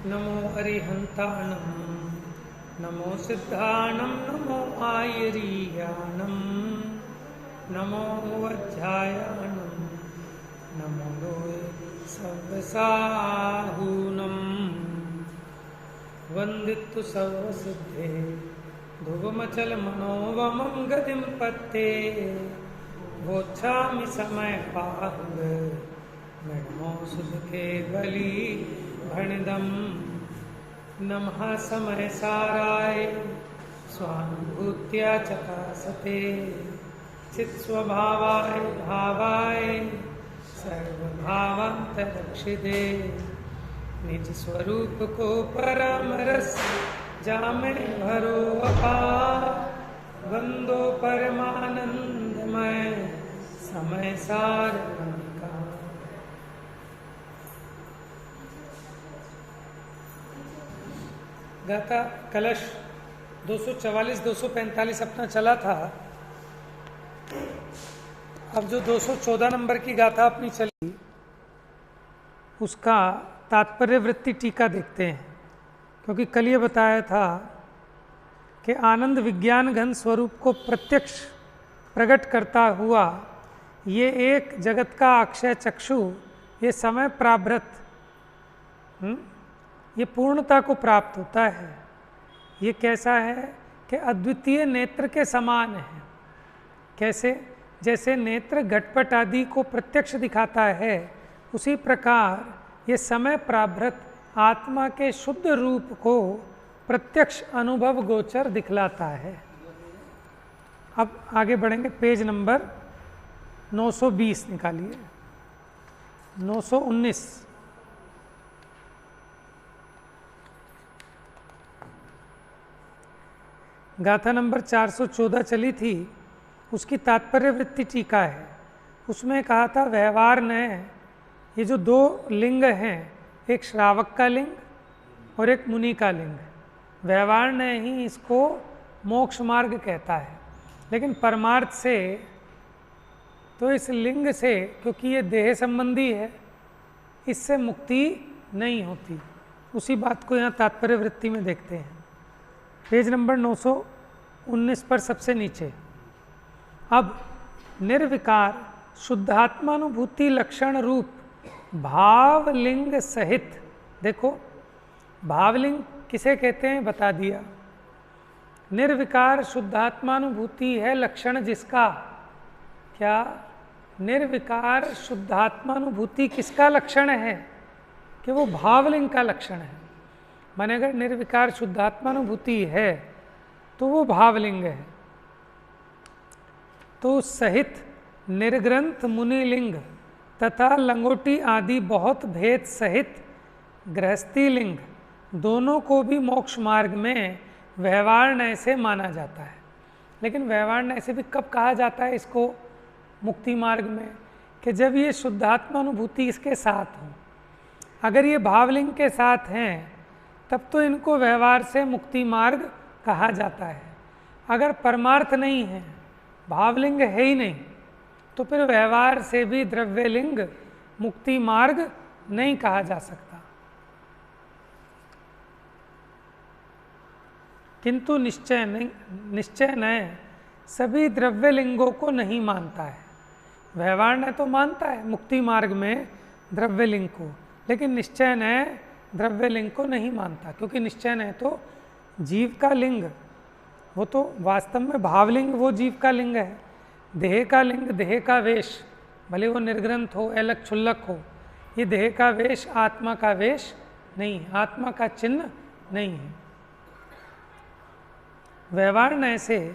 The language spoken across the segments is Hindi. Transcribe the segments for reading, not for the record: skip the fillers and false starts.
नमो अरिहंताणं नमो सिद्धाणं नमो आयरीयाणं नमो वज्रायाणं नमो लोय सर्वसाहूनं वन्दितु सर्वसिद्धे ध्रुवमचलमनोवमं गतिं पत्ते वोच्छामि समयपाहुः नमो सुदके बलि भणिदं नमः समय साराय स्वानुभूत्या चकासते चित्स्वभावाय भावाय सर्वभावांतरक्षिते निज स्वरूप को परम रस जामे भरो अपार वंदो परमानंदमय समय सार का। गाथा कलश 244-245 अपना चला था। अब जो 214 नंबर की गाथा अपनी चली उसका तात्पर्य वृत्ति टीका देखते हैं, क्योंकि कल ये बताया था कि आनंद विज्ञान घन स्वरूप को प्रत्यक्ष प्रकट करता हुआ ये एक जगत का अक्षय चक्षु, ये समय प्राभृत ये पूर्णता को प्राप्त होता है। ये कैसा है कि अद्वितीय नेत्र के समान है। कैसे? जैसे नेत्र घटपट आदि को प्रत्यक्ष दिखाता है, उसी प्रकार ये समय प्राभृत आत्मा के शुद्ध रूप को प्रत्यक्ष अनुभव गोचर दिखलाता है। अब आगे बढ़ेंगे, पेज नंबर 920 निकालिए। 919 गाथा नंबर 414 चली थी, उसकी तात्पर्य वृत्ति टीका है। उसमें कहा था व्यवहार ने ये जो दो लिंग हैं, एक श्रावक का लिंग और एक मुनि का लिंग, व्यवहार ने ही इसको मोक्ष मार्ग कहता है। लेकिन परमार्थ से तो इस लिंग से, क्योंकि ये देह संबंधी है, इससे मुक्ति नहीं होती। उसी बात को यहाँ तात्पर्य वृत्ति में देखते हैं। पेज नंबर 919 पर सबसे नीचे। अब निर्विकार शुद्धात्मानुभूति लक्षण रूप भावलिंग सहित, देखो भावलिंग किसे कहते हैं बता दिया। निर्विकार शुद्धात्मानुभूति है लक्षण जिसका, क्या निर्विकार शुद्धात्मानुभूति किसका लक्षण है? कि वो भावलिंग का लक्षण है। माने अगर निर्विकार शुद्धात्मानुभूति है तो वो भावलिंग है। तो सहित निर्ग्रंथ मुनिलिंग तथा लंगोटी आदि बहुत भेद सहित गृहस्थी लिंग दोनों को भी मोक्ष मार्ग में व्यवहार नय से माना जाता है। लेकिन व्यवहार नय से भी कब कहा जाता है इसको मुक्ति मार्ग में? कि जब ये शुद्धात्मानुभूति इसके साथ हो। अगर ये भावलिंग के साथ हैं तब तो इनको व्यवहार से मुक्ति मार्ग कहा जाता है। अगर परमार्थ नहीं है, भावलिंग है ही नहीं, तो फिर व्यवहार से भी द्रव्यलिंग मुक्ति मार्ग नहीं कहा जा सकता। किंतु निश्चय नहीं सभी द्रव्यलिंगों को नहीं मानता है। व्यवहार ने तो मानता है मुक्ति मार्ग में द्रव्यलिंग को, लेकिन निश्चय ने द्रव्यलिंग को नहीं मानता, क्योंकि निश्चय ने तो जीव का लिंग, वो तो वास्तव में भावलिंग वो जीव का लिंग है। देह का लिंग, देह का वेश, भले वो निर्ग्रंथ हो, अलग क्षुल्लक हो, ये देह का वेश आत्मा का वेश नहीं है, आत्मा का चिन्ह नहीं है। व्यवहार नय से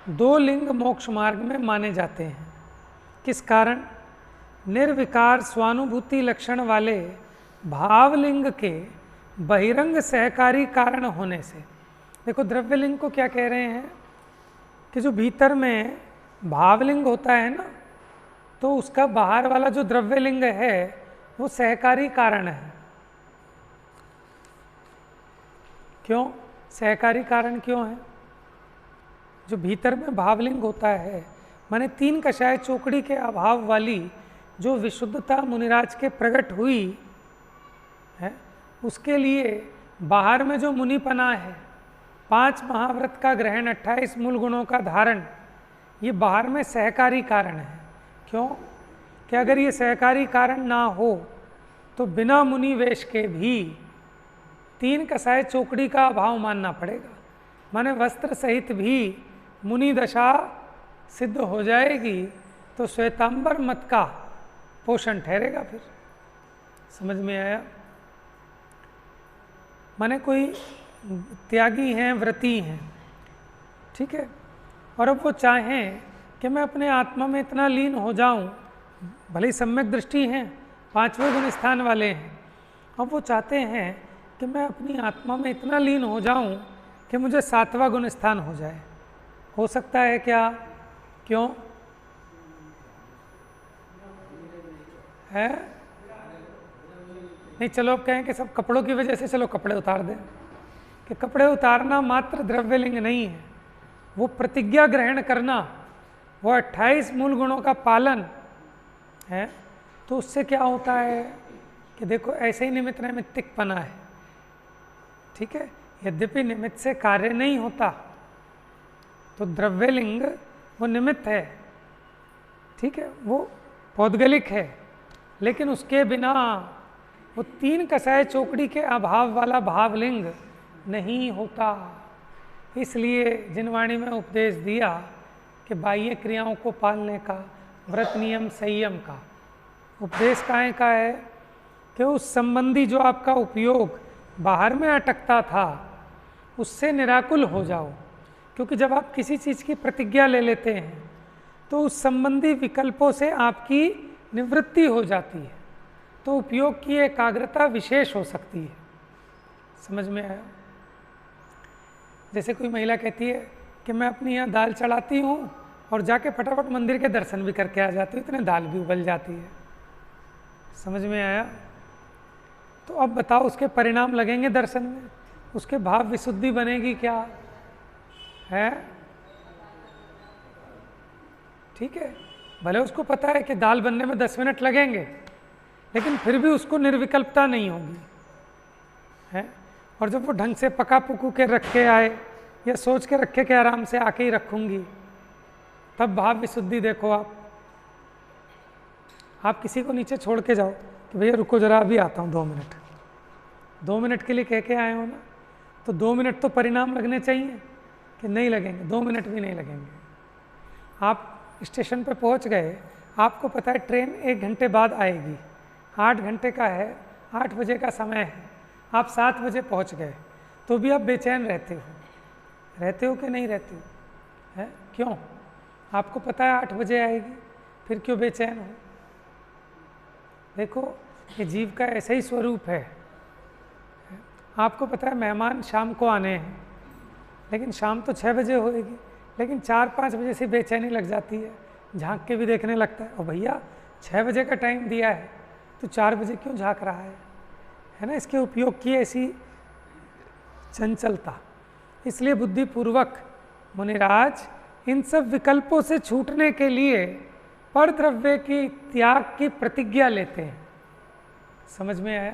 दो लिंग मोक्ष मार्ग में माने जाते हैं। किस कारण? निर्विकार स्वानुभूति लक्षण वाले भावलिंग के बहिरंग सहकारी कारण होने से। देखो द्रव्यलिंग को क्या कह रहे हैं कि जो भीतर में भावलिंग होता है ना, तो उसका बाहर वाला जो द्रव्यलिंग है वो सहकारी कारण है। क्यों सहकारी कारण क्यों है? जो भीतर में भावलिंग होता है, माने तीन कषाय चौकड़ी के अभाव वाली जो विशुद्धता मुनिराज के प्रकट हुई है, उसके लिए बाहर में जो मुनिपना है, 5 महाव्रत का ग्रहण, 28 मूल गुणों का धारण, ये बाहर में सहकारी कारण है। क्यों? कि अगर ये सहकारी कारण ना हो तो बिना मुनि वेश के भी 3 कसाय चौकड़ी का अभाव मानना पड़ेगा। माने वस्त्र सहित भी मुनि दशा सिद्ध हो जाएगी तो श्वेतांबर मत का पोषण ठहरेगा। फिर समझ में आया? माने कोई त्यागी हैं, व्रती हैं, ठीक है, और अब वो चाहें कि मैं अपने आत्मा में इतना लीन हो जाऊं, भले ही सम्यक दृष्टि हैं, 5वें गुण स्थान वाले हैं, अब वो चाहते हैं कि मैं अपनी आत्मा में इतना लीन हो जाऊं कि मुझे 7वां गुण स्थान हो जाए। हो सकता है क्या? क्यों है? नहीं, चलो अब कहें कि सब कपड़ों की वजह से चलो कपड़े उतार दें, कि कपड़े उतारना मात्र द्रव्यलिंग नहीं है, वो प्रतिज्ञा ग्रहण करना, वो 28 मूल गुणों का पालन है। तो उससे क्या होता है कि देखो ऐसे ही निमित्त नैमित्तिकपना है, ठीक है, यद्यपि निमित्त से कार्य नहीं होता, तो द्रव्यलिंग वो निमित्त है, ठीक है, वो पौद्गलिक है, लेकिन उसके बिना वो 3 कसाय चौकड़ी के अभाव वाला भावलिंग नहीं होता। इसलिए जिनवाणी में उपदेश दिया कि बाह्य क्रियाओं को पालने का, व्रत नियम संयम का उपदेश काहे का है कि उस संबंधी जो आपका उपयोग बाहर में अटकता था उससे निराकुल हो जाओ। क्योंकि जब आप किसी चीज़ की प्रतिज्ञा ले लेते हैं तो उस संबंधी विकल्पों से आपकी निवृत्ति हो जाती है, तो उपयोग की एकाग्रता विशेष हो सकती है। समझ में आया? जैसे कोई महिला कहती है कि मैं अपनी यहाँ दाल चढ़ाती हूँ और जाके फटाफट मंदिर के दर्शन भी करके आ जाती हूँ, इतने दाल भी उबल जाती है। समझ में आया? तो अब बताओ उसके परिणाम लगेंगे दर्शन में, उसके भाव विशुद्धि बनेगी क्या है? ठीक है, भले उसको पता है कि दाल बनने में 10 मिनट लगेंगे, लेकिन फिर भी उसको निर्विकल्पता नहीं होगी है। और जब वो ढंग से पका पुकू के रख के आए या सोच के रखे कि आराम से आके ही रखूंगी, तब भाव विशुद्धि देखो। आप किसी को नीचे छोड़ के जाओ कि भैया रुको जरा अभी आता हूँ 2 मिनट, 2 मिनट के लिए कह के आए हो ना, तो 2 मिनट तो परिणाम लगने चाहिए कि नहीं लगेंगे? 2 मिनट भी नहीं लगेंगे। आप स्टेशन पे पहुँच गए, आपको पता है ट्रेन 1 घंटे बाद आएगी, 8 घंटे का है, 8 बजे का समय है, आप 7 बजे पहुँच गए, तो भी आप बेचैन रहते हो कि नहीं रहते हो? है क्यों? आपको पता है 8 बजे आएगी, फिर क्यों बेचैन हो? देखो ये जीव का ऐसा ही स्वरूप है। आपको पता है मेहमान शाम को आने हैं, लेकिन शाम तो 6 बजे होएगी, लेकिन 4-5 बजे से बेचैनी लग जाती है, झांक के भी देखने लगता है, और भैया 6 बजे का टाइम दिया है तो 4 बजे क्यों झांक रहा है ना? इसके उपयोग की ऐसी चंचलता। इसलिए बुद्धिपूर्वक मुनिराज इन सब विकल्पों से छूटने के लिए परद्रव्य की त्याग की प्रतिज्ञा लेते हैं। समझ में आया?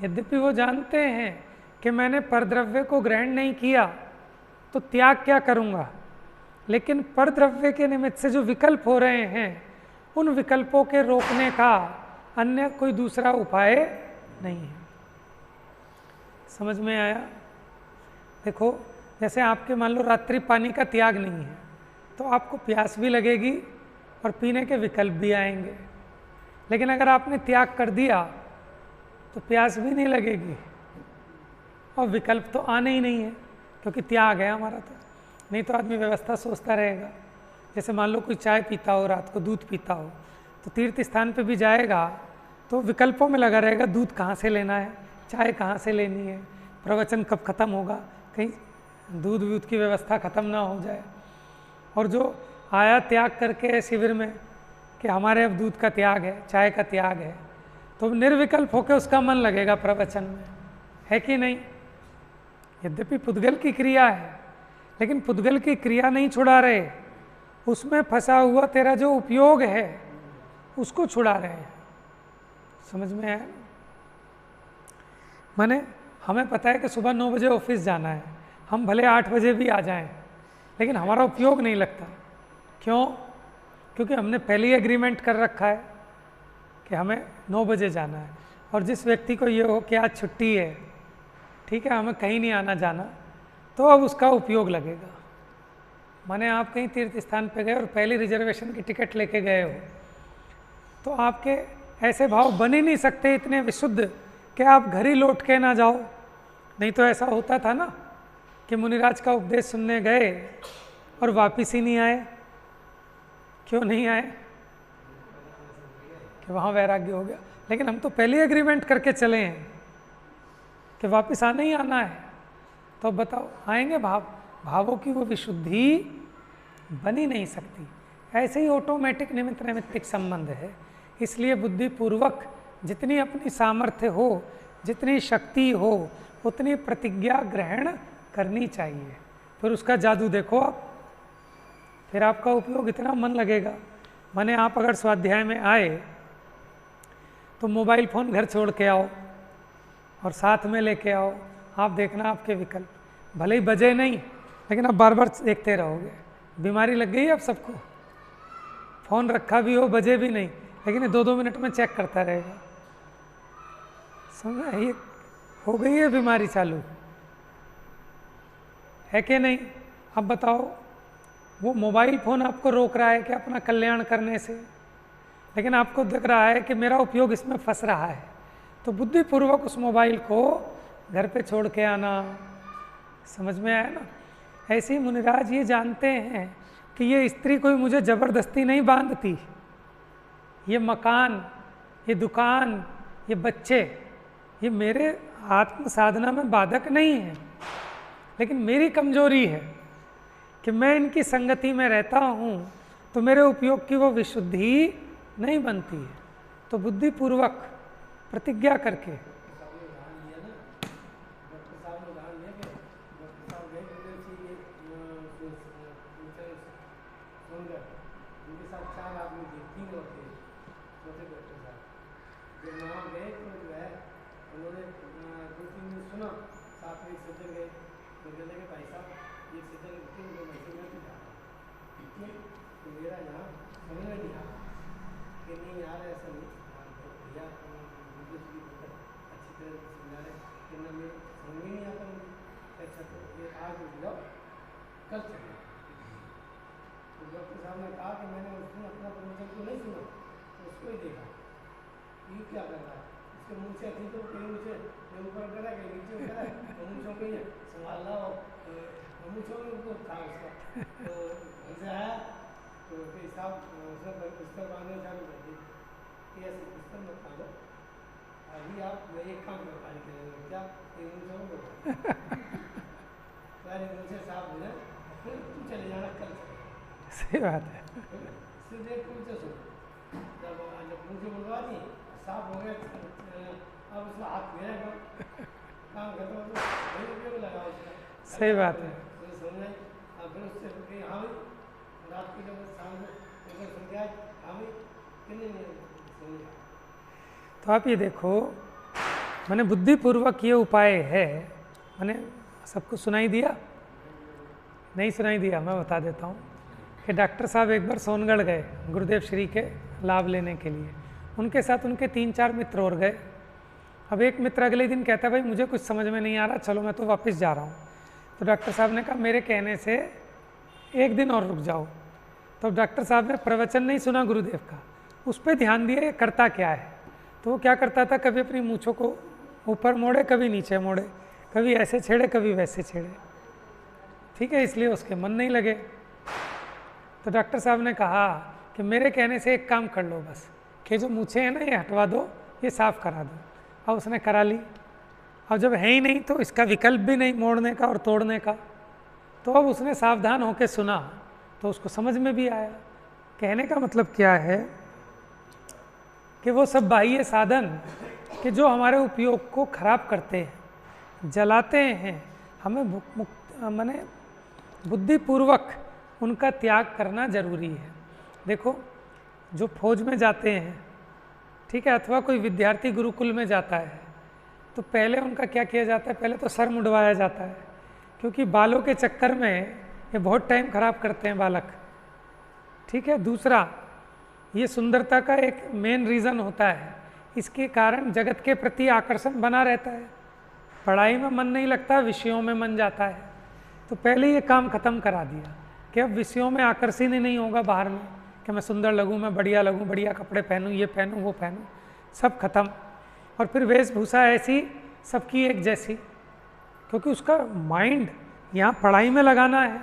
यद्यपि वो जानते हैं कि मैंने परद्रव्य को ग्रहण नहीं किया तो त्याग क्या करूँगा, लेकिन परद्रव्य के निमित्त से जो विकल्प हो रहे हैं उन विकल्पों के रोकने का अन्य कोई दूसरा उपाय नहीं है। समझ में आया? देखो जैसे आपके मान लो रात्रि पानी का त्याग नहीं है तो आपको प्यास भी लगेगी और पीने के विकल्प भी आएंगे, लेकिन अगर आपने त्याग कर दिया तो प्यास भी नहीं लगेगी और विकल्प तो आने ही नहीं है, क्योंकि त्याग है हमारा। तो नहीं तो आदमी व्यवस्था सोचता रहेगा। जैसे मान लो कोई चाय पीता हो, रात को दूध पीता हो, तो तीर्थ स्थान पे भी जाएगा तो विकल्पों में लगा रहेगा, दूध कहाँ से लेना है, चाय कहाँ से लेनी है, प्रवचन कब ख़त्म होगा, कहीं दूध वूध की व्यवस्था ख़त्म ना हो जाए। और जो आया त्याग करके शिविर में कि हमारे अब दूध का त्याग है, चाय का त्याग है, तो निर्विकल्प होकर उसका मन लगेगा प्रवचन में, है कि नहीं? यद्यपि पुद्गल की क्रिया है, लेकिन पुद्गल की क्रिया नहीं छुड़ा रहे, उसमें फंसा हुआ तेरा जो उपयोग है उसको छुड़ा रहे हैं। समझ में आया? माने हमें पता है कि सुबह 9 बजे ऑफिस जाना है, हम भले 8 बजे भी आ जाएं, लेकिन हमारा उपयोग नहीं लगता। क्यों? क्योंकि हमने पहले ही एग्रीमेंट कर रखा है कि हमें 9 बजे जाना है। और जिस व्यक्ति को ये हो कि आज छुट्टी है, ठीक है, हमें कहीं नहीं आना जाना, तो अब उसका उपयोग लगेगा। माने आप कहीं तीर्थ स्थान पे गए और पहली रिजर्वेशन की टिकट लेके गए हो, तो आपके ऐसे भाव बन ही नहीं सकते इतने विशुद्ध कि आप घर ही लौट के ना जाओ। नहीं तो ऐसा होता था ना कि मुनिराज का उपदेश सुनने गए और वापिस ही नहीं आए। क्यों नहीं आए? कि वहाँ वैराग्य हो गया। लेकिन हम तो पहले ही एग्रीमेंट करके चले हैं कि वापस आना ही आना है। तो बताओ आएंगे भावों की वो विशुद्धि बन ही नहीं सकती। ऐसे ही ऑटोमेटिक निमित्त नैमित्तिक संबंध है। इसलिए बुद्धिपूर्वक जितनी अपनी सामर्थ्य हो, जितनी शक्ति हो, उतनी प्रतिज्ञा ग्रहण करनी चाहिए। फिर उसका जादू देखो आप, फिर आपका उपयोग इतना मन लगेगा। माने आप अगर स्वाध्याय में आए तो मोबाइल फ़ोन घर छोड़ के आओ और साथ में लेके आओ। आप देखना आपके विकल्प भले ही बजे नहीं, लेकिन आप बार बार देखते रहोगे। बीमारी लग गई है अब सबको, फ़ोन रखा भी हो बजे भी नहीं, लेकिन 2-2 मिनट में चेक करता रहेगा। समझा? ये हो गई है बीमारी चालू, है कि नहीं? अब बताओ, वो मोबाइल फ़ोन आपको रोक रहा है कि अपना कल्याण करने से, लेकिन आपको दिख रहा है कि मेरा उपयोग इसमें फंस रहा है। तो बुद्धिपूर्वक उस मोबाइल को घर पे छोड़ के आना। समझ में आया ना? ऐसे ही मुनिराज ये जानते हैं कि ये स्त्री कोई मुझे ज़बरदस्ती नहीं बांधती, ये मकान, ये दुकान, ये बच्चे, ये मेरे आत्म साधना में बाधक नहीं है, लेकिन मेरी कमजोरी है कि मैं इनकी संगति में रहता हूँ तो मेरे उपयोग की वो विशुद्धि नहीं बनती है। तो बुद्धिपूर्वक प्रतिज्ञा करके सही बात है। सही बात है। तो आप ये देखो, मैंने बुद्धिपूर्वक ये उपाय है। मैंने सबको सुनाई दिया? नहीं सुनाई दिया? मैं बता देता हूँ कि डॉक्टर साहब एक बार सोनगढ़ गए गुरुदेव श्री के लाभ लेने के लिए। उनके साथ उनके 3-4 मित्र और गए। अब एक मित्र अगले दिन कहता है भाई मुझे कुछ समझ में नहीं आ रहा, चलो मैं तो वापस जा रहा हूँ। तो डॉक्टर साहब ने कहा मेरे कहने से 1 दिन और रुक जाओ। तो डॉक्टर साहब ने प्रवचन नहीं सुना गुरुदेव का, उस पर ध्यान दिया ये करता क्या है। तो वो क्या करता था, कभी अपनी मूँछों को ऊपर मोड़े, कभी नीचे मोड़े, कभी ऐसे छेड़े, कभी वैसे छेड़े। ठीक है, इसलिए उसके मन नहीं लगे। तो डॉक्टर साहब ने कहा कि मेरे कहने से एक काम कर लो बस, कि जो मूछें हैं ना ये हटवा दो, ये साफ़ करा दो। अब उसने करा ली। अब जब है ही नहीं तो इसका विकल्प भी नहीं मोड़ने का और तोड़ने का, तो अब उसने सावधान होकर सुना तो उसको समझ में भी आया। कहने का मतलब क्या है कि वो सब बाह्य साधन कि जो हमारे उपयोग को खराब करते हैं, जलाते हैं, हमें माने बुद्धिपूर्वक उनका त्याग करना जरूरी है। देखो, जो फौज में जाते हैं, ठीक है, अथवा कोई विद्यार्थी गुरुकुल में जाता है, तो पहले उनका क्या किया जाता है, पहले तो सर मुंडवाया जाता है, क्योंकि बालों के चक्कर में ये बहुत टाइम खराब करते हैं बालक। ठीक है। दूसरा, ये सुंदरता का एक मेन रीज़न होता है, इसके कारण जगत के प्रति आकर्षण बना रहता है, पढ़ाई में मन नहीं लगता, विषयों में मन जाता है। तो पहले ये काम खत्म करा दिया कि अब विषयों में आकर्षण ही नहीं होगा बाहर में, कि मैं सुंदर लगूँ, मैं बढ़िया लगूँ, बढ़िया कपड़े पहनूँ, ये पहनूँ, वो पहनूँ, सब खत्म। और फिर वेशभूषा ऐसी सबकी एक जैसी, क्योंकि उसका माइंड यहाँ पढ़ाई में लगाना है,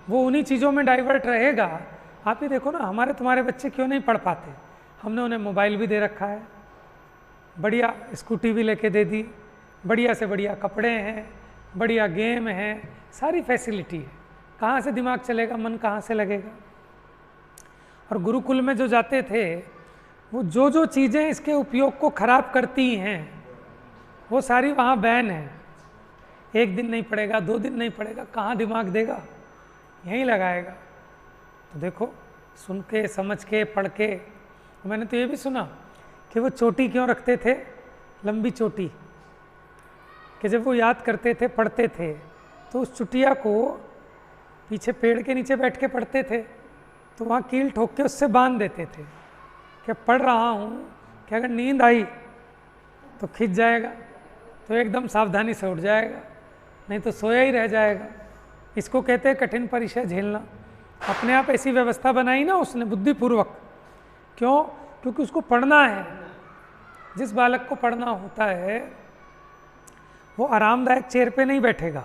वो उन्हीं चीज़ों में डाइवर्ट रहेगा। आप ही देखो ना, हमारे तुम्हारे बच्चे क्यों नहीं पढ़ पाते, हमने उन्हें मोबाइल भी दे रखा है, बढ़िया स्कूटी भी लेके दे दी, बढ़िया से बढ़िया कपड़े हैं, बढ़िया गेम है, सारी फैसिलिटी है, कहाँ से दिमाग चलेगा, मन कहाँ से लगेगा। और गुरुकुल में जो जाते थे, वो जो जो चीज़ें इसके उपयोग को खराब करती हैं वो सारी वहाँ बैन है। एक दिन नहीं पड़ेगा, 2 दिन नहीं पड़ेगा, कहाँ दिमाग देगा, यहीं लगाएगा। तो देखो, सुन के, समझ के, पढ़ के। मैंने तो ये भी सुना कि वो चोटी क्यों रखते थे, लंबी चोटी, कि जब वो याद करते थे, पढ़ते थे, तो उस चुटिया को पीछे पेड़ के नीचे बैठ के पढ़ते थे, तो वहाँ कील ठोक के उससे बांध देते थे कि पढ़ रहा हूँ, कि अगर नींद आई तो खिंच जाएगा, तो एकदम सावधानी से उठ जाएगा, नहीं तो सोया ही रह जाएगा। इसको कहते हैं कठिन परीक्षा झेलना। अपने आप ऐसी व्यवस्था बनाई ना उसने बुद्धिपूर्वक। क्यों? क्योंकि उसको पढ़ना है। जिस बालक को पढ़ना होता है वो आरामदायक चेयर पे नहीं बैठेगा,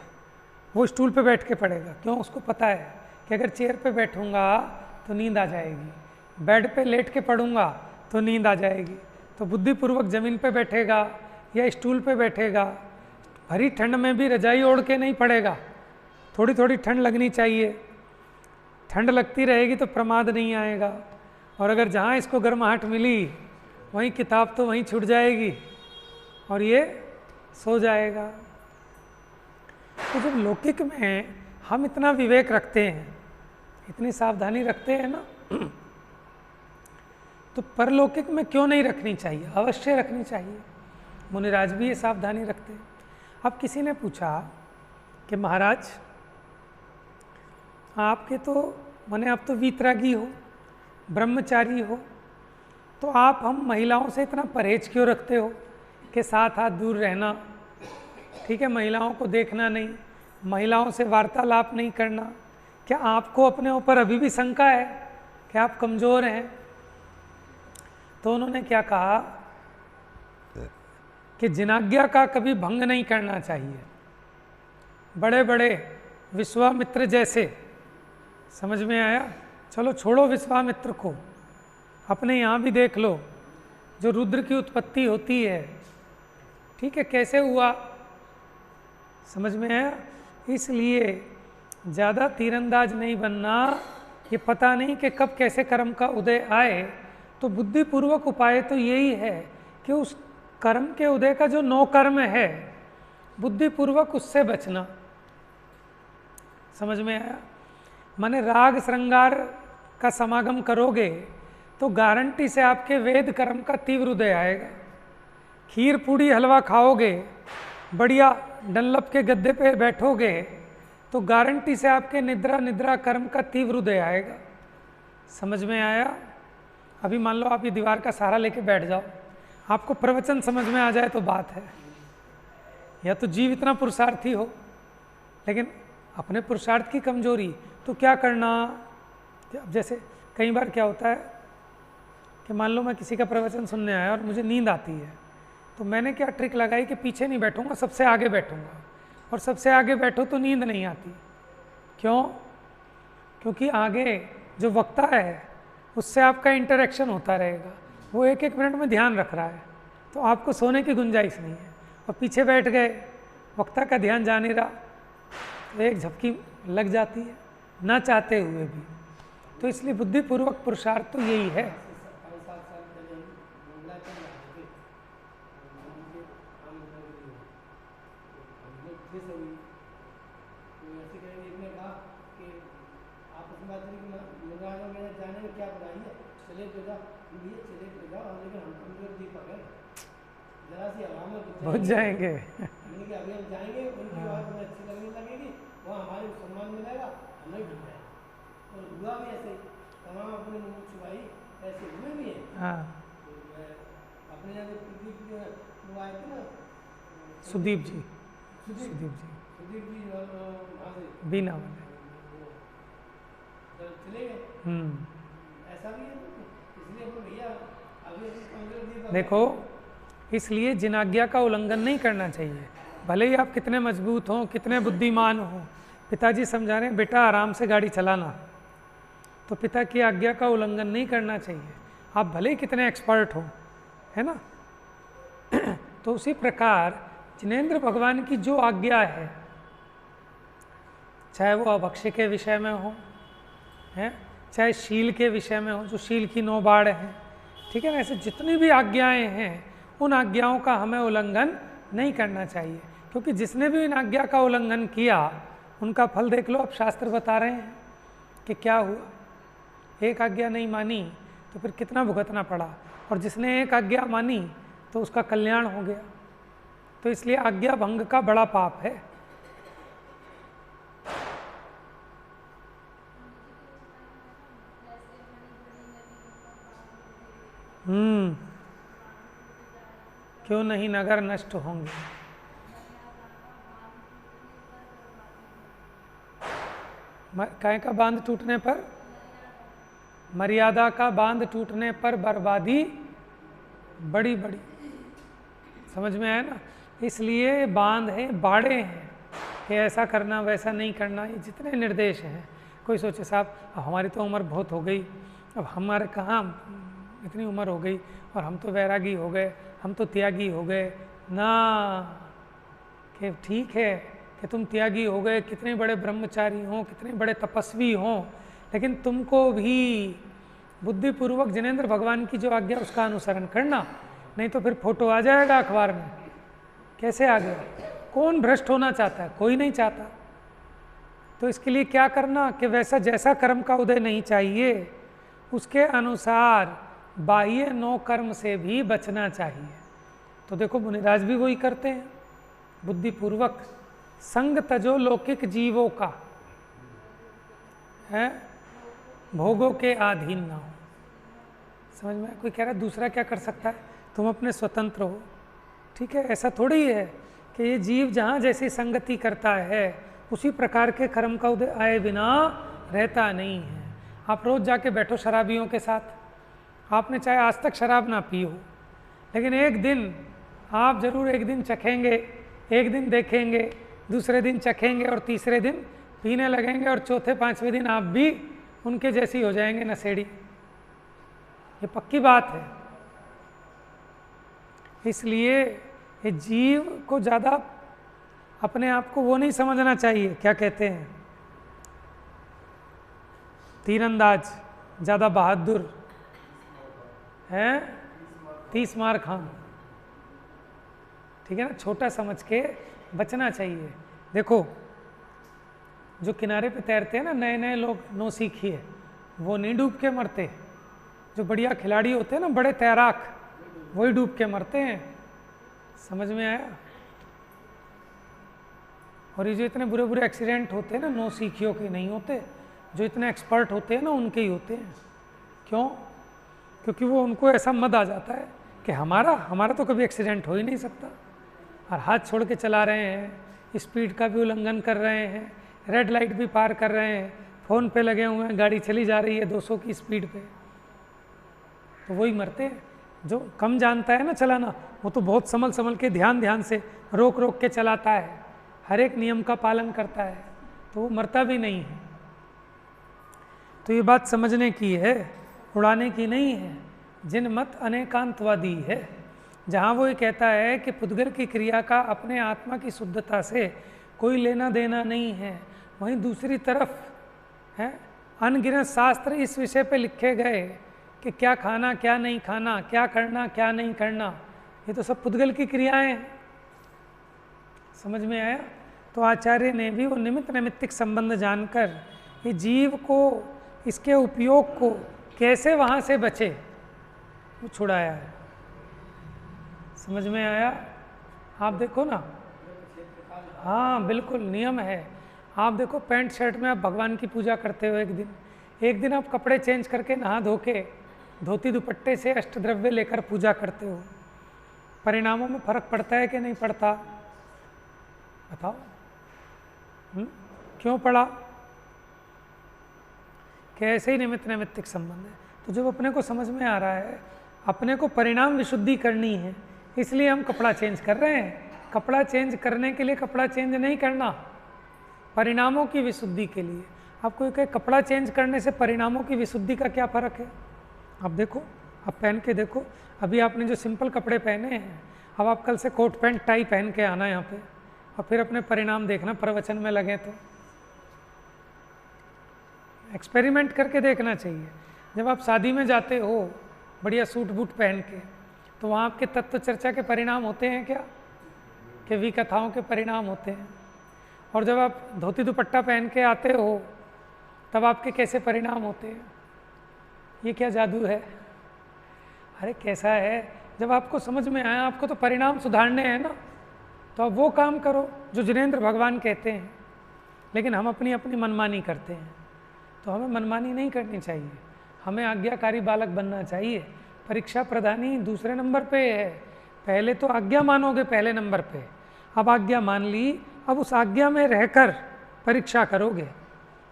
वो स्टूल पे बैठ के पढ़ेगा। क्यों? उसको पता है कि अगर चेयर पे बैठूंगा तो नींद आ जाएगी, बेड पे लेट के पढ़ूंगा तो नींद आ जाएगी। तो बुद्धिपूर्वक ज़मीन पे बैठेगा या स्टूल पे बैठेगा, भरी ठंड में भी रजाई ओढ़ के नहीं पड़ेगा, थोड़ी थोड़ी ठंड लगनी चाहिए, ठंड लगती रहेगी तो प्रमाद नहीं आएगा। और अगर जहाँ इसको गर्माहट मिली वहीं किताब तो वहीं छूट जाएगी और ये सो जाएगा। तो जब लौकिक में हम इतना विवेक रखते हैं, इतनी सावधानी रखते हैं ना, तो परलौकिक में क्यों नहीं रखनी चाहिए? अवश्य रखनी चाहिए। मुनिराज भी ये सावधानी रखते हैं। अब किसी ने पूछा कि महाराज आपके तो माने आप तो वीतरागी हो, ब्रह्मचारी हो, तो आप हम महिलाओं से इतना परहेज क्यों रखते हो कि साथ हाथ दूर रहना, ठीक है, महिलाओं को देखना नहीं, महिलाओं से वार्तालाप नहीं करना। क्या आपको अपने ऊपर अभी भी शंका है कि आप कमज़ोर हैं? तो उन्होंने क्या कहा कि जिनाज्ञा का कभी भंग नहीं करना चाहिए। बड़े बड़े विश्वामित्र जैसे, समझ में आया? चलो छोड़ो विश्वामित्र को, अपने यहाँ भी देख लो, जो रुद्र की उत्पत्ति होती है, ठीक है, कैसे हुआ, समझ में आया? इसलिए ज़्यादा तीरंदाज नहीं बनना। ये पता नहीं कि कब कैसे कर्म का उदय आए, तो बुद्धिपूर्वक उपाय तो यही है कि उस कर्म के उदय का जो 9 कर्म है, बुद्धिपूर्वक उससे बचना। समझ में आया? माने राग श्रृंगार का समागम करोगे तो गारंटी से आपके वेद कर्म का तीव्र उदय आएगा। खीर पूड़ी हलवा खाओगे, बढ़िया डनलप के गद्दे पे बैठोगे, तो गारंटी से आपके निद्रा कर्म का तीव्र उदय आएगा। समझ में आया? अभी मान लो आप ये दीवार का सहारा लेके बैठ जाओ, आपको प्रवचन समझ में आ जाए तो बात है, या तो जीव इतना पुरुषार्थी हो, लेकिन अपने पुरुषार्थ की कमजोरी, तो क्या करना? अब जैसे कई बार क्या होता है कि मान लो मैं किसी का प्रवचन सुनने आया और मुझे नींद आती है, तो मैंने क्या ट्रिक लगाई कि पीछे नहीं बैठूंगा, सबसे आगे बैठूंगा, और सबसे आगे बैठो तो नींद नहीं आती। क्यों? क्योंकि आगे जो वक्ता है उससे आपका इंटरेक्शन होता रहेगा, वो 1-1 मिनट में ध्यान रख रहा है, तो आपको सोने की गुंजाइश नहीं है। और पीछे बैठ गए, वक्ता का ध्यान जा नहीं रहा, तो एक झपकी लग जाती है ना चाहते हुए भी। तो इसलिए बुद्धिपूर्वक पुरुषार्थ तो यही है। जरा सी हवा में बुझ जाएंगे। हमने कि अभी हम जाएंगे, उनकी बात हमें अच्छी लगने लगेगी, वहाँ हमारे सम्मान मिलेगा, हमें भी मिल जाएगा। और हुआ भी ऐसे ही, तमाम अपने मुमुक्षु भाई ऐसे हुए भी हैं। हाँ, तो मैं अपने यहाँ जो प्रदीप के वो आए थे ना, सुदीप जी, सुदीप सुदीप जी वहाँ से बीना वाले। जब चले गए, ऐसा भी है ना, इसलिए अपन भैया अभी अभी कमजोर नहीं। देखो, इसलिए जिन आज्ञा का उल्लंघन नहीं करना चाहिए, भले ही आप कितने मजबूत हों, कितने बुद्धिमान हों। पिताजी समझा रहे हैं बेटा आराम से गाड़ी चलाना, तो पिता की आज्ञा का उल्लंघन नहीं करना चाहिए, आप भले ही कितने एक्सपर्ट हो, है ना। तो उसी प्रकार जिनेंद्र भगवान की जो आज्ञा है, चाहे वो अभक्ष्य के विषय में हो, है, चाहे शील के विषय में हो, जो शील की 9 बाड़ हैं, ठीक है ना, ऐसे जितनी भी आज्ञाएं हैं, उन आज्ञाओं का हमें उल्लंघन नहीं करना चाहिए, क्योंकि जिसने भी इन आज्ञा का उल्लंघन किया उनका फल देख लो। अब शास्त्र बता रहे हैं कि क्या हुआ, एक आज्ञा नहीं मानी तो फिर कितना भुगतना पड़ा, और जिसने एक आज्ञा मानी तो उसका कल्याण हो गया। तो इसलिए आज्ञा भंग का बड़ा पाप है। क्यों नहीं नगर नष्ट होंगे। काय का बांध टूटने पर, मर्यादा का बांध टूटने पर बर्बादी बड़ी बड़ी, समझ में आया ना। इसलिए बांध है, बाड़े हैं कि ऐसा करना वैसा नहीं करना, ये जितने निर्देश हैं। कोई सोचे साहब अब हमारी तो उम्र बहुत हो गई, अब हमारे कहाँ इतनी उम्र हो गई और हम तो वैरागी हो गए, हम तो त्यागी हो गए ना। कि ठीक है कि तुम त्यागी हो गए, कितने बड़े ब्रह्मचारी हों, कितने बड़े तपस्वी हों, लेकिन तुमको भी बुद्धिपूर्वक जिनेंद्र भगवान की जो आज्ञा उसका अनुसरण करना, नहीं तो फिर फोटो आ जाएगा अखबार में। कैसे आ गया? कौन भ्रष्ट होना चाहता है? कोई नहीं चाहता। तो इसके लिए क्या करना कि वैसा जैसा कर्म का उदय नहीं चाहिए, उसके अनुसार बाह्य 9 कर्म से भी बचना चाहिए। तो देखो मुनिराज भी वही करते हैं, बुद्धिपूर्वक संग तजो लौकिक जीवों का, है, भोगों के अधीन ना हो। समझ में? कोई कह रहा है दूसरा क्या कर सकता है, तुम अपने स्वतंत्र हो, ठीक है। ऐसा थोड़ी है कि ये जीव जहाँ जैसी संगति करता है उसी प्रकार के कर्म का उदय आए बिना रहता नहीं है। आप रोज जाके बैठो शराबियों के साथ, आपने चाहे आज तक शराब ना पी हो, लेकिन एक दिन आप जरूर एक दिन चखेंगे, एक दिन देखेंगे, दूसरे दिन चखेंगे और तीसरे दिन पीने लगेंगे और चौथे 5वें दिन आप भी उनके जैसी हो जाएंगे नशेड़ी। ये पक्की बात है। इसलिए ये जीव को ज़्यादा अपने आप को वो नहीं समझना चाहिए, क्या कहते हैं, तीरंदाज, ज़्यादा बहादुर है, 30 मार खां, ठीक है ना। छोटा समझ के बचना चाहिए। देखो जो किनारे पे तैरते हैं ना, नए नए लोग, नौ सीखिए, वो नहीं डूब के मरते। जो बढ़िया खिलाड़ी होते हैं ना, बड़े तैराक, वही डूब के मरते हैं। समझ में आया? और ये जो इतने बुरे बुरे एक्सीडेंट होते हैं ना, नौ सीखियों के नहीं होते, जो इतने एक्सपर्ट होते हैं ना उनके ही होते हैं। क्यों? क्योंकि वो उनको ऐसा मद आ जाता है कि हमारा तो कभी एक्सीडेंट हो ही नहीं सकता, और हाथ छोड़ के चला रहे हैं, स्पीड का भी उल्लंघन कर रहे हैं, रेड लाइट भी पार कर रहे हैं, फ़ोन पे लगे हुए हैं, गाड़ी चली जा रही है 200 की स्पीड पे, तो वही मरते हैं। जो कम जानता है ना चलाना, वो तो बहुत संभल के ध्यान से रोक रोक के चलाता है, हर एक नियम का पालन करता है, तो वो मरता भी नहीं है। तो ये बात समझने की है, उड़ाने की नहीं है। जिन मत अनेकांतवादी है, जहाँ वो ये कहता है कि पुद्गल की क्रिया का अपने आत्मा की शुद्धता से कोई लेना देना नहीं है, वहीं दूसरी तरफ है अनगिनत शास्त्र इस विषय पे लिखे गए कि क्या खाना क्या नहीं खाना, क्या करना क्या नहीं करना, ये तो सब पुद्गल की क्रियाएं हैं। समझ में आया? तो आचार्य ने भी वो निमित्त नैमित्तिक संबंध जानकर ये जीव को, इसके उपयोग को कैसे वहाँ से बचे, वो छुड़ाया है। समझ में आया? आप देखो ना, हाँ बिल्कुल नियम है। आप देखो पैंट शर्ट में आप भगवान की पूजा करते हो, एक दिन आप कपड़े चेंज करके नहा धो के धोती दुपट्टे से अष्टद्रव्य लेकर पूजा करते हो, परिणामों में फर्क पड़ता है कि नहीं पड़ता? बताओ। क्यों पड़ा? कैसे ही निमित्त नैमित्तिक संबंध है। तो जब अपने को समझ में आ रहा है अपने को परिणाम विशुद्धि करनी है, इसलिए हम कपड़ा चेंज कर रहे हैं। कपड़ा चेंज करने के लिए कपड़ा चेंज नहीं करना, परिणामों की विशुद्धि के लिए। आपको एक कपड़ा चेंज करने से परिणामों की विशुद्धि का क्या फ़र्क है? आप देखो, आप पहन के देखो। अभी आपने जो सिंपल कपड़े पहने हैं, अब आप कल से कोट पैंट टाई पहन के आना यहाँ पे, और फिर अपने परिणाम देखना प्रवचन में लगे तो। एक्सपेरिमेंट करके देखना चाहिए। जब आप शादी में जाते हो बढ़िया सूट बूट पहन के, तो वहाँ आपके तत्व चर्चा के परिणाम होते हैं क्या? कि वी कथाओं के परिणाम होते हैं। और जब आप धोती दुपट्टा पहन के आते हो तब आपके कैसे परिणाम होते हैं? ये क्या जादू है? अरे कैसा है, जब आपको समझ में आया आपको तो परिणाम सुधारने हैं ना, तो अब वो काम करो जो जिनेंद्र भगवान कहते हैं। लेकिन हम अपनी अपनी मनमानी करते हैं, तो हमें मनमानी नहीं करनी चाहिए, हमें आज्ञाकारी बालक बनना चाहिए। परीक्षा प्रदानी दूसरे नंबर पे है, पहले तो आज्ञा मानोगे पहले नंबर पे। अब आज्ञा मान ली, अब उस आज्ञा में रहकर परीक्षा करोगे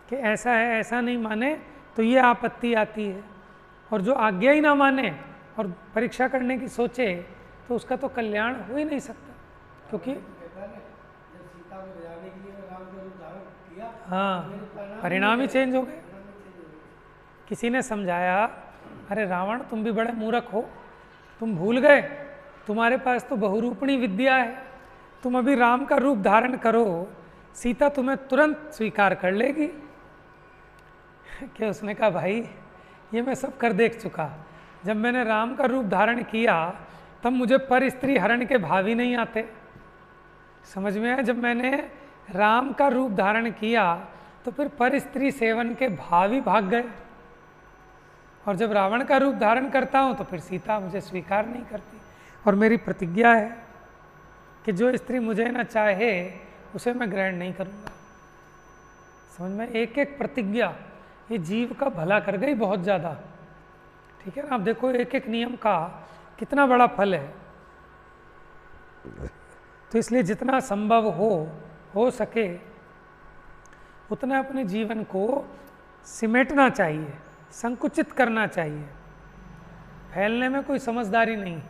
कि ऐसा है, ऐसा नहीं माने तो ये आपत्ति आती है। और जो आज्ञा ही ना माने और परीक्षा करने की सोचे तो उसका तो कल्याण हो ही नहीं सकता, क्योंकि हाँ परिणाम ही चेंज हो गए। किसी ने समझाया, अरे रावण तुम भी बड़े मूर्ख हो, तुम भूल गए तुम्हारे पास तो बहुरूपणी विद्या है, तुम अभी राम का रूप धारण करो, सीता तुम्हें तुरंत स्वीकार कर लेगी। क्या उसने कहा भाई ये मैं सब कर देख चुका, जब मैंने राम का रूप धारण किया तब मुझे पर स्त्री हरण के भाव ही नहीं आते। समझ में आया? जब मैंने राम का रूप धारण किया तो फिर पर स्त्री सेवन के भाव ही भाग गए, और जब रावण का रूप धारण करता हूँ तो फिर सीता मुझे स्वीकार नहीं करती। और मेरी प्रतिज्ञा है कि जो स्त्री मुझे ना चाहे उसे मैं ग्रहण नहीं करूँगा। समझ में? एक एक प्रतिज्ञा ये जीव का भला कर गई बहुत ज़्यादा। ठीक है ना? आप देखो एक एक नियम का कितना बड़ा फल है। तो इसलिए जितना संभव हो सके उतना अपने जीवन को सिमेटना चाहिए, संकुचित करना चाहिए। फैलने में कोई समझदारी नहीं है,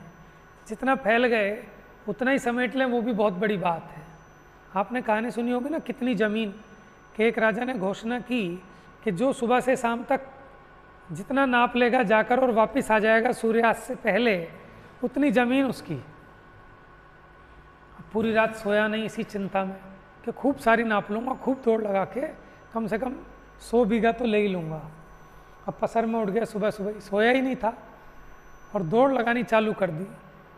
जितना फैल गए उतना ही समेट लें, वो भी बहुत बड़ी बात है। आपने कहानी सुनी होगी ना, कितनी ज़मीन कि एक राजा ने घोषणा की कि जो सुबह से शाम तक जितना नाप लेगा जाकर और वापस आ जाएगा सूर्यास्त से पहले, उतनी ज़मीन उसकी। पूरी रात सोया नहीं इसी चिंता में कि खूब सारी नाप लूँगा, खूब दौड़ लगा के कम से कम 100 बीघा तो ले ही लूँगा। अब पसर में उठ गया, सुबह सुबह सोया ही नहीं था और दौड़ लगानी चालू कर दी।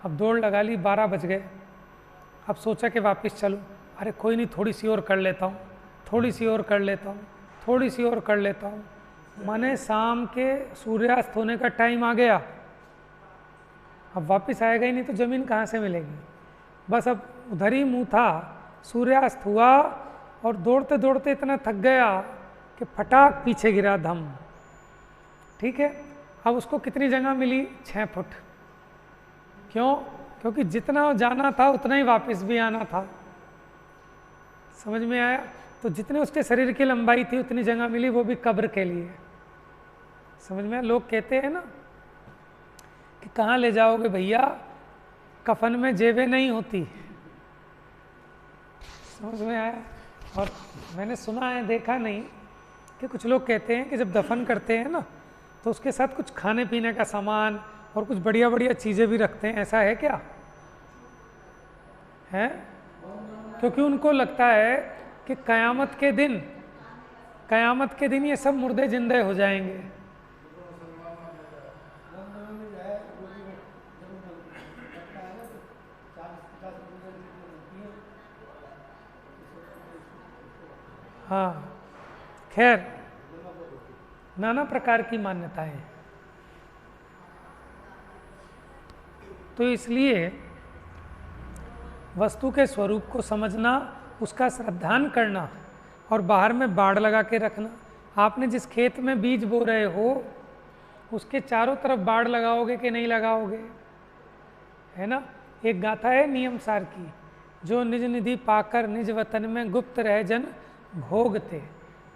अब दौड़ लगा ली, 12 बज गए। अब सोचा कि वापस चलूँ, अरे कोई नहीं थोड़ी सी और कर लेता हूँ, थोड़ी सी और कर लेता हूँ, थोड़ी सी और कर लेता हूँ। माने शाम के सूर्यास्त होने का टाइम आ गया, अब वापस आएगा ही नहीं तो ज़मीन कहाँ से मिलेगी। बस अब उधर ही मुँह था, सूर्यास्त हुआ और दौड़ते दौड़ते इतना थक गया कि फटाक पीछे गिरा धम। ठीक है, अब उसको कितनी जगह मिली? 6 फुट। क्यों? क्योंकि जितना जाना था उतना ही वापस भी आना था। समझ में आया? तो जितने उसके शरीर की लंबाई थी उतनी जगह मिली, वो भी कब्र के लिए। समझ में? लोग कहते हैं ना कि कहाँ ले जाओगे भैया, कफन में जेबें नहीं होती। समझ में आया? और मैंने सुना है, देखा नहीं, कि कुछ लोग कहते हैं कि जब दफन करते हैं ना तो उसके साथ कुछ खाने पीने का सामान और कुछ बढ़िया बढ़िया चीज़ें भी रखते हैं। ऐसा है क्या? है? क्योंकि उनको लगता है कि कयामत के दिन ये सब मुर्दे जिंदे हो जाएंगे। हाँ, खैर नाना प्रकार की मान्यताएं। तो इसलिए वस्तु के स्वरूप को समझना, उसका श्रद्धान करना और बाहर में बाड़ लगा के रखना। आपने जिस खेत में बीज बो रहे हो उसके चारों तरफ बाड़ लगाओगे कि नहीं लगाओगे, है ना। एक गाथा है नियम सार की, जो निज निधि पाकर निज वतन में गुप्त रह जन भोगते,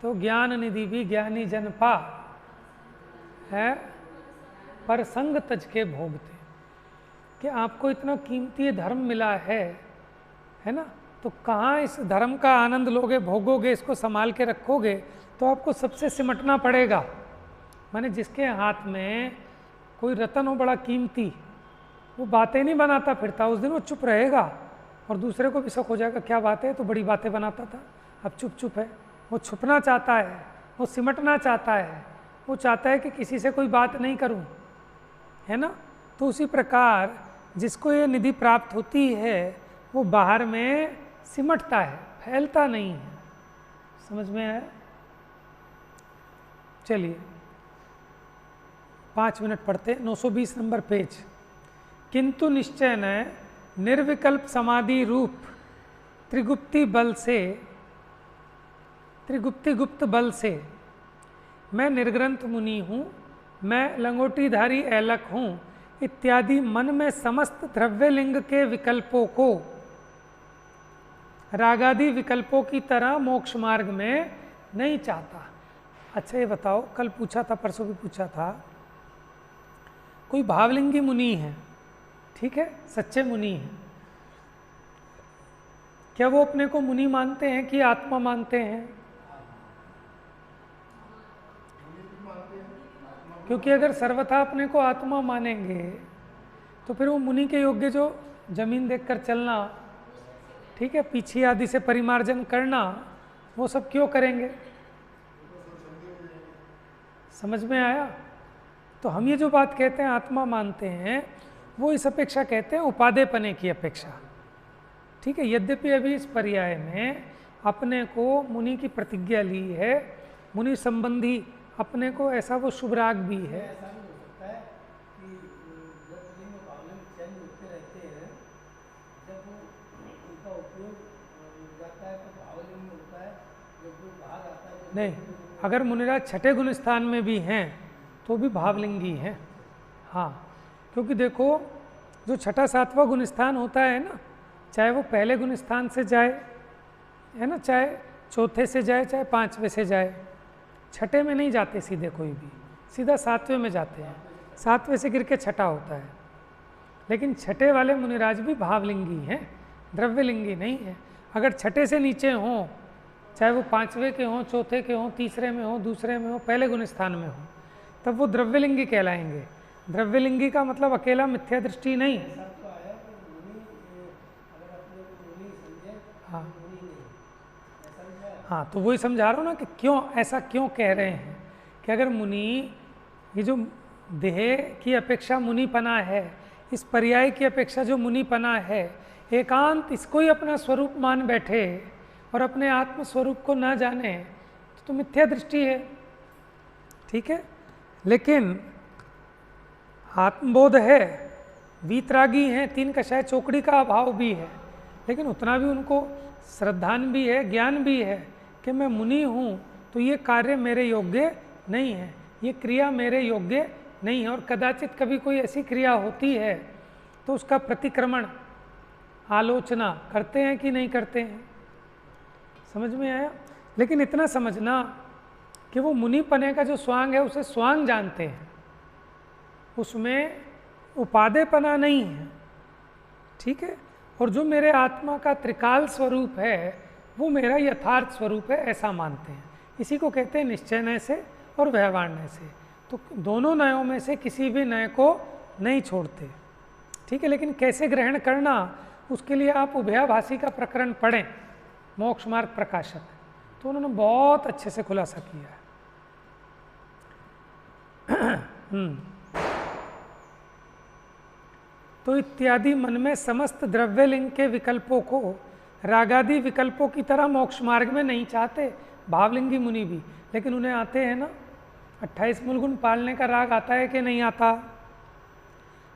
तो ज्ञान निधि भी ज्ञानी जन पा है पर संग तज के भोगते। कि आपको इतना कीमती धर्म मिला है ना, तो कहाँ इस धर्म का आनंद लोगे, भोगोगे, इसको संभाल के रखोगे, तो आपको सबसे सिमटना पड़ेगा। माने जिसके हाथ में कोई रतन हो बड़ा कीमती, वो बातें नहीं बनाता फिरता, उस दिन वो चुप रहेगा और दूसरे को भी शक हो जाएगा क्या बात है, तो बड़ी बातें बनाता था, अब चुप चुप है। वो छुपना चाहता है, वो सिमटना चाहता है, वो चाहता है कि किसी से कोई बात नहीं करूं, है ना। तो उसी प्रकार जिसको ये निधि प्राप्त होती है वो बाहर में सिमटता है, फैलता नहीं है। समझ में आया? चलिए 5 मिनट पढ़ते। 920 नंबर पेज। किंतु निश्चय न निर्विकल्प समाधि रूप त्रिगुप्ति गुप्त बल से मैं निर्ग्रंथ मुनि हूँ, मैं लंगोटीधारी ऐलक हूँ इत्यादि मन में समस्त द्रव्य लिंग के विकल्पों को रागादि विकल्पों की तरह मोक्ष मार्ग में नहीं चाहता। अच्छा ये बताओ, कल पूछा था, परसों भी पूछा था, कोई भावलिंगी मुनि है, ठीक है, सच्चे मुनि हैं, क्या वो अपने को मुनि मानते हैं कि आत्मा मानते हैं? क्योंकि अगर सर्वथा अपने को आत्मा मानेंगे तो फिर वो मुनि के योग्य जो जमीन देखकर चलना, ठीक है, पीछे आदि से परिमार्जन करना, वो सब क्यों करेंगे? समझ में आया? तो हम ये जो बात कहते हैं आत्मा मानते हैं, वो इस अपेक्षा कहते हैं उपादेयपने की अपेक्षा, ठीक है। यद्यपि अभी इस पर्याय में अपने को मुनि की प्रतिज्ञा ली है, मुनि संबंधी अपने को ऐसा वो शुभ राग भी है। ऐसा भी हो सकता है कि जब लिंग और भावलिंग चेंज होते रहते हैं, जब वो उनका उपयोग हो जाता है तो भावलिंग होता है, जब वो बाहर आता है तो नहीं, अगर मुनिराज छठे गुण स्थान में भी हैं तो भी भावलिंगी हैं। हाँ, क्योंकि देखो जो छठा सातवां गुण स्थान होता है ना, चाहे वो पहले गुण स्थान से जाए, है ना, चाहे चौथे से जाए, चाहे पांचवे से जाए, छठे में नहीं जाते सीधे कोई भी, सीधा सातवें में जाते हैं, सातवें से गिर के छठा होता है। लेकिन छठे वाले मुनिराज भी भावलिंगी हैं, द्रव्यलिंगी नहीं है। अगर छठे से नीचे हों, चाहे वो पांचवे के हों, चौथे के हों, तीसरे में हों, दूसरे में हों, पहले गुण स्थान में हों, तब वो द्रव्यलिंगी कहलाएंगे। द्रव्यलिंगी का मतलब अकेला मिथ्या दृष्टि नहीं। हाँ हाँ, तो वही समझा रहा हूँ ना कि क्यों ऐसा क्यों कह रहे हैं कि अगर मुनि, ये जो देह की अपेक्षा मुनिपना है, इस पर्याय की अपेक्षा जो मुनिपना है, एकांत इसको ही अपना स्वरूप मान बैठे और अपने आत्म स्वरूप को ना जाने तो मिथ्या दृष्टि है, ठीक है। लेकिन आत्मबोध है, वीतरागी हैं, 3 कषाय चौकड़ी का अभाव भी है, लेकिन उतना भी उनको श्रद्धान भी है, ज्ञान भी है कि मैं मुनि हूँ तो ये कार्य मेरे योग्य नहीं है, ये क्रिया मेरे योग्य नहीं है। और कदाचित कभी कोई ऐसी क्रिया होती है तो उसका प्रतिक्रमण, आलोचना करते हैं कि नहीं करते हैं। समझ में आया? लेकिन इतना समझना कि वो मुनिपने का जो स्वांग है उसे स्वांग जानते हैं, उसमें उपादेयपना नहीं है, ठीक है। और जो मेरे आत्मा का त्रिकाल स्वरूप है वो मेरा यथार्थ स्वरूप है, ऐसा मानते हैं। इसी को कहते हैं निश्चय नय से और व्यवहार नय से। तो दोनों नयों में से किसी भी नय को नहीं छोड़ते, ठीक है। लेकिन कैसे ग्रहण करना, उसके लिए आप उभयाभासी का प्रकरण पढ़ें, मोक्ष मार्ग प्रकाशक, तो उन्होंने बहुत अच्छे से खुलासा किया है। तो इत्यादि मन में समस्त द्रव्यलिंग के विकल्पों को रागादि विकल्पों की तरह मोक्ष मार्ग में नहीं चाहते, भावलिंगी मुनि भी। लेकिन उन्हें आते हैं ना, 28 मूलगुण पालने का राग आता है कि नहीं आता?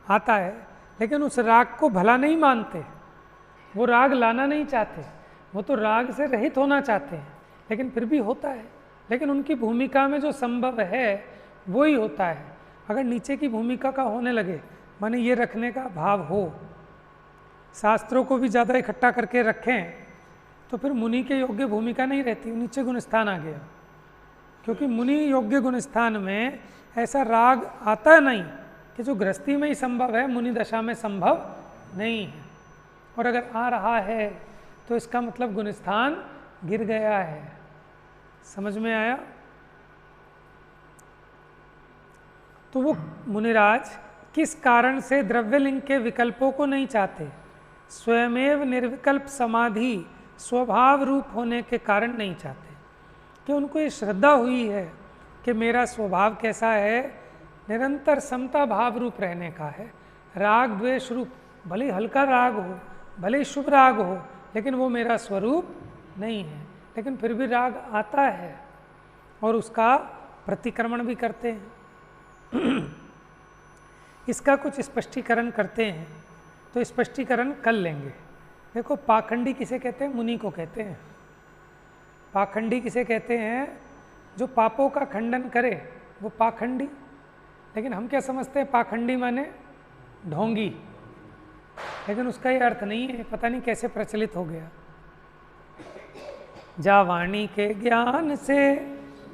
आता है, लेकिन उस राग को भला नहीं मानते, वो राग लाना नहीं चाहते, वो तो राग से रहित होना चाहते हैं, लेकिन फिर भी होता है। लेकिन उनकी भूमिका में जो संभव है वो ही होता है। अगर नीचे की भूमिका का होने लगे, माने ये रखने का भाव हो, शास्त्रों को भी ज़्यादा इकट्ठा करके रखें, तो फिर मुनि के योग्य भूमिका नहीं रहती, नीचे गुणस्थान आ गया। क्योंकि मुनि योग्य गुणस्थान में ऐसा राग आता नहीं कि जो गृहस्थी में ही संभव है, मुनि दशा में संभव नहीं है। और अगर आ रहा है तो इसका मतलब गुणस्थान गिर गया है। समझ में आया? तो वो मुनिराज किस कारण से द्रव्यलिंग के विकल्पों को नहीं चाहते? स्वयमेव निर्विकल्प समाधि स्वभाव रूप होने के कारण नहीं चाहते, कि उनको ये श्रद्धा हुई है कि मेरा स्वभाव कैसा है, निरंतर समता भाव रूप रहने का है। राग द्वेष रूप, भले हल्का राग हो, भले शुभ राग हो, लेकिन वो मेरा स्वरूप नहीं है। लेकिन फिर भी राग आता है और उसका प्रतिक्रमण भी करते हैं। इसका कुछ स्पष्टीकरण करते हैं, तो स्पष्टीकरण कर लेंगे। देखो, पाखंडी किसे कहते हैं? मुनि को कहते हैं। पाखंडी किसे कहते हैं? जो पापों का खंडन करे वो पाखंडी। लेकिन हम क्या समझते हैं? पाखंडी माने ढोंगी, लेकिन उसका ये अर्थ नहीं है, पता नहीं कैसे प्रचलित हो गया। जा वाणी के ज्ञान से